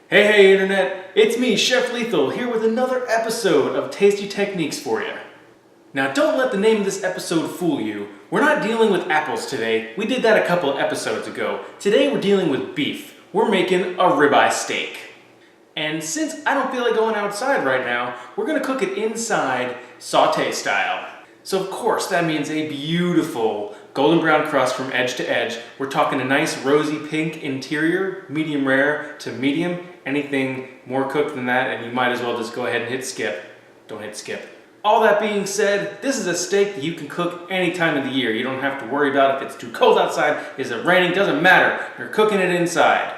Hey Internet, it's me, Chef Lethal, here with another episode of Tasty Techniques for you. Now don't let the name of this episode fool you. We're not dealing with apples today. We did that a couple of episodes ago. Today we're dealing with beef. We're making a ribeye steak. And since I don't feel like going outside right now, we're gonna cook it inside sauté style. So of course that means a beautiful golden brown crust from edge to edge. We're talking a nice rosy pink interior, medium rare to medium. Anything more cooked than that and you might as well just go ahead and hit skip. Don't hit skip. All that being said, this is a steak that you can cook any time of the year. You don't have to worry about if it's too cold outside, is it raining, doesn't matter. You're cooking it inside.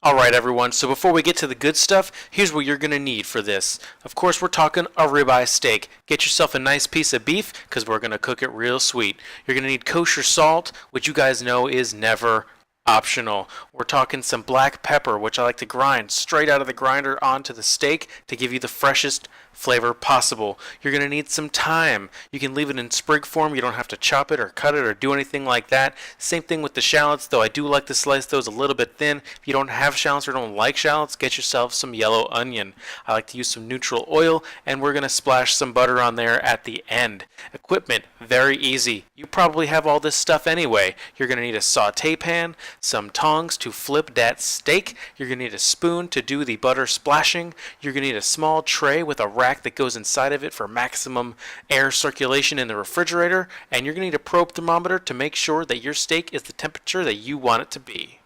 Alright everyone, so before we get to the good stuff, here's what you're going to need for this. Of course we're talking a ribeye steak. Get yourself a nice piece of beef, because we're going to cook it real sweet. You're going to need kosher salt, which you guys know is never optional. We're talking some black pepper, which I like to grind straight out of the grinder onto the steak to give you the freshest flavor possible. You're going to need some thyme. You can leave it in sprig form. You don't have to chop it or cut it or do anything like that. Same thing with the shallots, though I do like to slice those a little bit thin. If you don't have shallots or don't like shallots, get yourself some yellow onion. I like to use some neutral oil, and we're going to splash some butter on there at the end. Equipment, very easy. You probably have all this stuff anyway. You're going to need a saute pan, some tongs to flip that steak. You're going to need a spoon to do the butter splashing. You're going to need a small tray with a rack that goes inside of it for maximum air circulation in the refrigerator, and you're going to need a probe thermometer to make sure that your steak is the temperature that you want it to be.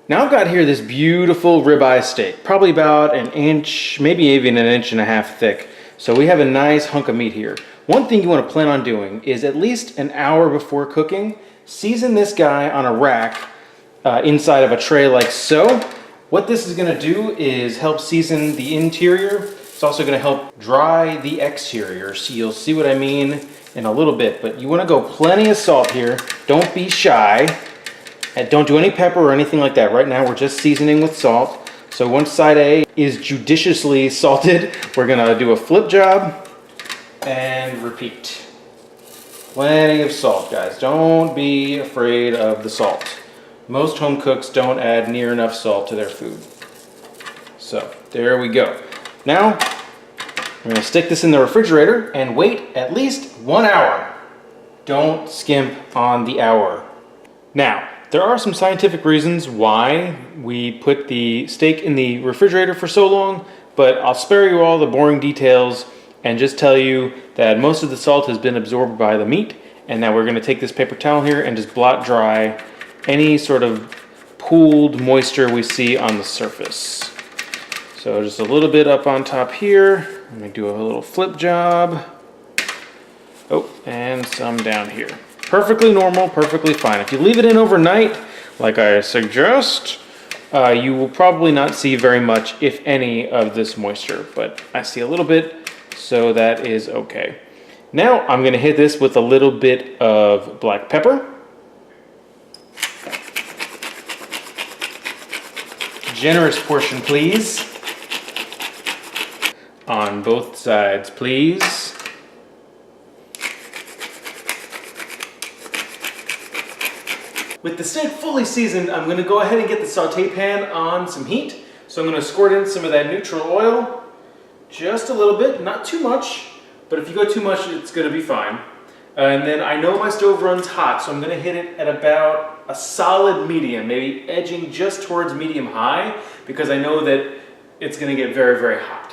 Now I've got here this beautiful ribeye steak, probably about an inch, maybe even an inch and a half thick. So we have a nice hunk of meat here. One thing you want to plan on doing is at least an hour before cooking, season this guy on a rack inside of a tray like so. What this is going to do is help season the interior. It's also going to help dry the exterior. So you'll see what I mean in a little bit. But you want to go plenty of salt here. Don't be shy. And don't do any pepper or anything like that. Right now we're just seasoning with salt. So once side A is judiciously salted, we're going to do a flip job and repeat. Plenty of salt, guys. Don't be afraid of the salt. Most home cooks don't add near enough salt to their food. So there we go. Now I'm going to stick this in the refrigerator and wait at least 1 hour. Don't skimp on the hour. Now there are some scientific reasons why we put the steak in the refrigerator for so long, but I'll spare you all the boring details and just tell you that most of the salt has been absorbed by the meat, and now we're going to take this paper towel here and just blot dry any sort of pooled moisture we see on the surface. So just a little bit up on top here. Let me do a little flip job. Oh, and some down here. Perfectly normal, perfectly fine. If you leave it in overnight, like I suggest, you will probably not see very much, if any, of this moisture. But I see a little bit, so that is okay. Now I'm going to hit this with a little bit of black pepper. Generous portion, please. On both sides, please. With the steak fully seasoned, I'm going to go ahead and get the saute pan on some heat. So I'm going to squirt in some of that neutral oil. Just a little bit, not too much. But if you go too much, it's going to be fine. And then I know my stove runs hot, so I'm going to hit it at about a solid medium, maybe edging just towards medium high, because I know that it's going to get very, very hot.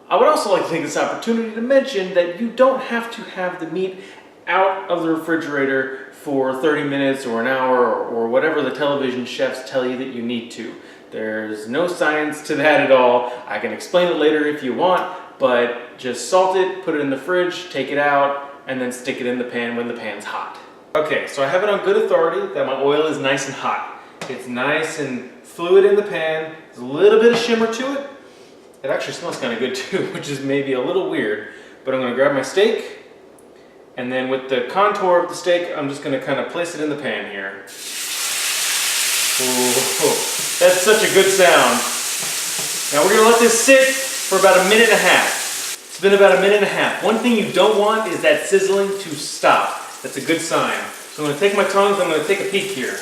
I would also like to take this opportunity to mention that you don't have to have the meat out of the refrigerator for 30 minutes or an hour or whatever the television chefs tell you that you need to. There's no science to that at all. I can explain it later if you want, but just salt it, put it in the fridge, take it out, and then stick it in the pan when the pan's hot. Okay, so I have it on good authority that my oil is nice and hot. It's nice and fluid in the pan. There's a little bit of shimmer to it. It actually smells kind of good too, which is maybe a little weird. But I'm going to grab my steak, and then with the contour of the steak, I'm just going to kind of place it in the pan here. Ooh, that's such a good sound. Now we're going to let this sit for about a minute and a half. It's been about a minute and a half. One thing you don't want is that sizzling to stop. That's a good sign. So I'm going to take my tongs, I'm going to take a peek here.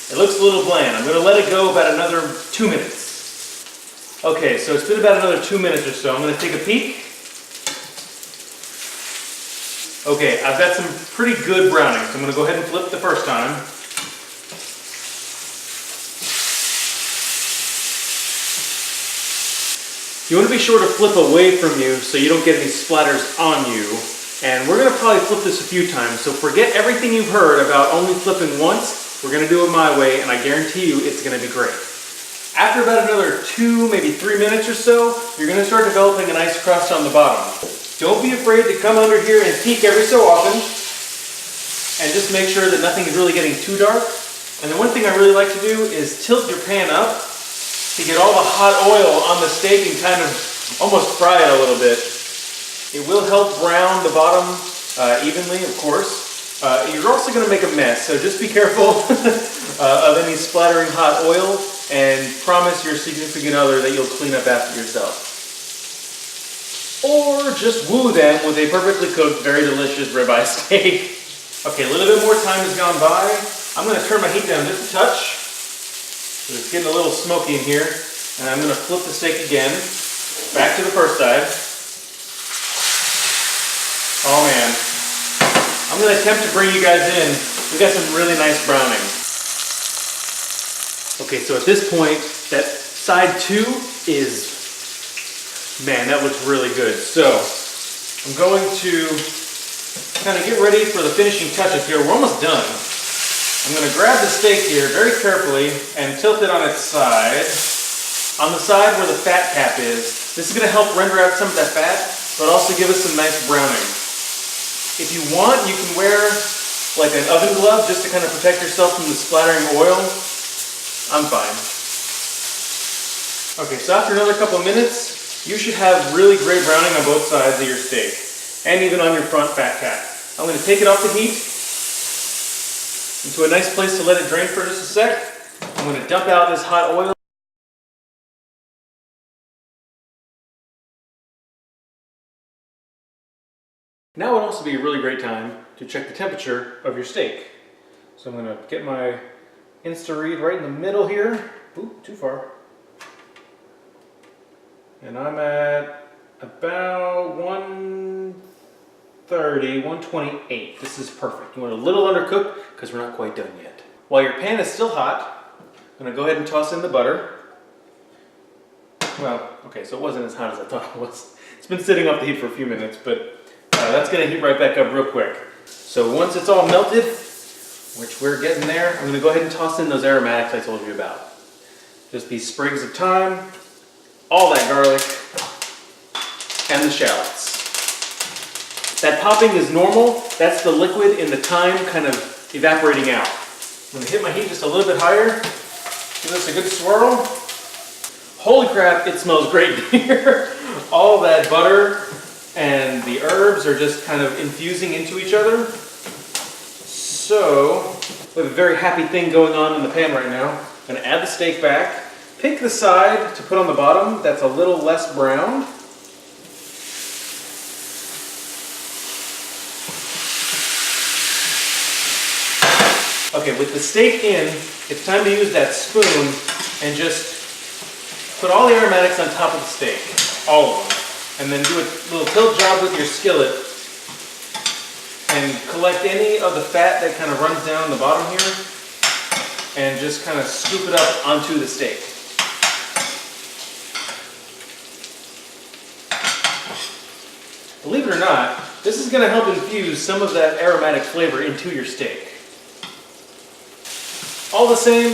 It looks a little bland. I'm gonna let it go about another 2 minutes. Okay, so it's been about another 2 minutes or so. I'm gonna take a peek. Okay, I've got some pretty good browning, so I'm gonna go ahead and flip the first time. You wanna be sure to flip away from you so you don't get any splatters on you. And we're gonna probably flip this a few times, so forget everything you've heard about only flipping once. We're gonna do it my way, and I guarantee you it's gonna be great. After about another 2, maybe 3 minutes or so, you're gonna start developing a nice crust on the bottom. Don't be afraid to come under here and peek every so often, and just make sure that nothing is really getting too dark. And the one thing I really like to do is tilt your pan up to get all the hot oil on the steak and kind of almost fry it a little bit. It will help brown the bottom evenly, of course. You're also going to make a mess, so just be careful of any splattering hot oil, and promise your significant other that you'll clean up after yourself. Or just woo them with a perfectly cooked, very delicious ribeye steak. Okay, a little bit more time has gone by. I'm going to turn my heat down just a touch. It's getting a little smoky in here, and I'm going to flip the steak again, back to the first side. Oh man, I'm going to attempt to bring you guys in. We got some really nice browning. Okay, so at this point, that side 2 is, man, that looks really good. So I'm going to kind of get ready for the finishing touches here. We're almost done. I'm going to grab the steak here very carefully and tilt it on its side. On the side where the fat cap is. This is going to help render out some of that fat, but also give us some nice browning. If you want, you can wear like an oven glove just to kind of protect yourself from the splattering oil. I'm fine. Okay, so after another couple of minutes, you should have really great browning on both sides of your steak, and even on your front fat cap. I'm going to take it off the heat into a nice place to let it drain for just a sec. I'm going to dump out this hot oil. Now would also be a really great time to check the temperature of your steak. So I'm going to get my Insta-Read right in the middle here. Ooh, too far. And I'm at about 130, 128. This is perfect. You want it a little undercooked because we're not quite done yet. While your pan is still hot, I'm going to go ahead and toss in the butter. Well, okay, so it wasn't as hot as I thought it was. It's been sitting off the heat for a few minutes, but that's going to heat right back up real quick. So once it's all melted, which we're getting there, I'm going to go ahead and toss in those aromatics I told you about. Just these sprigs of thyme, all that garlic, and the shallots. That popping is normal. That's the liquid in the thyme kind of evaporating out. I'm going to hit my heat just a little bit higher. Give this a good swirl. Holy crap, it smells great here. All that butter and the herbs are just kind of infusing into each other. So, we have a very happy thing going on in the pan right now. I'm going to add the steak back. Pick the side to put on the bottom that's a little less browned. Okay, with the steak in, it's time to use that spoon and just put all the aromatics on top of the steak, all of them. And then do a little tilt job with your skillet and collect any of the fat that kind of runs down the bottom here and just kind of scoop it up onto the steak. Believe it or not, this is going to help infuse some of that aromatic flavor into your steak. All the same,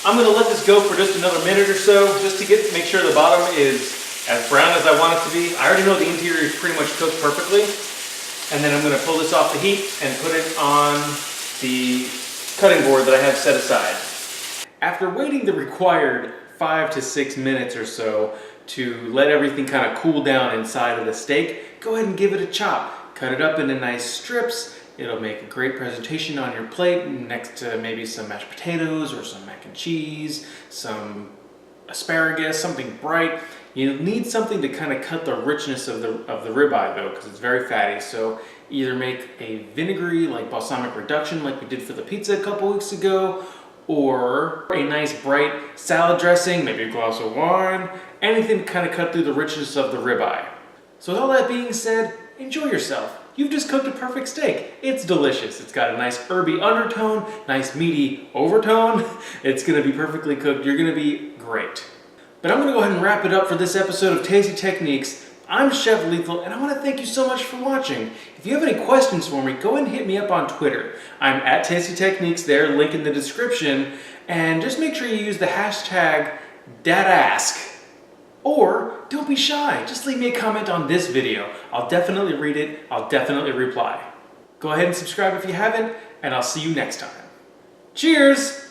I'm going to let this go for just another minute or so just to make sure the bottom is as brown as I want it to be. I already know the interior is pretty much cooked perfectly. And then I'm going to pull this off the heat and put it on the cutting board that I have set aside. After waiting the required 5 to 6 minutes or so to let everything kind of cool down inside of the steak, go ahead and give it a chop. Cut it up into nice strips. It'll make a great presentation on your plate next to maybe some mashed potatoes or some mac and cheese, some asparagus, something bright. You need something to kind of cut the richness of the ribeye though, because it's very fatty. So either make a vinegary like balsamic reduction like we did for the pizza a couple weeks ago, or a nice bright salad dressing, maybe a glass of wine, anything to kind of cut through the richness of the ribeye. So with all that being said, enjoy yourself. You've just cooked a perfect steak. It's delicious. It's got a nice herby undertone, nice meaty overtone. It's gonna be perfectly cooked. You're gonna be great. But I'm gonna go ahead and wrap it up for this episode of Tasty Techniques. I'm Chef Lethal, and I want to thank you so much for watching. If you have any questions for me, go ahead and hit me up on Twitter. I'm at Tasty Techniques there, link in the description, and just make sure you use the hashtag #DadAsk. Or don't be shy, just leave me a comment on this video. I'll definitely read it, I'll definitely reply. Go ahead and subscribe if you haven't, and I'll see you next time. Cheers!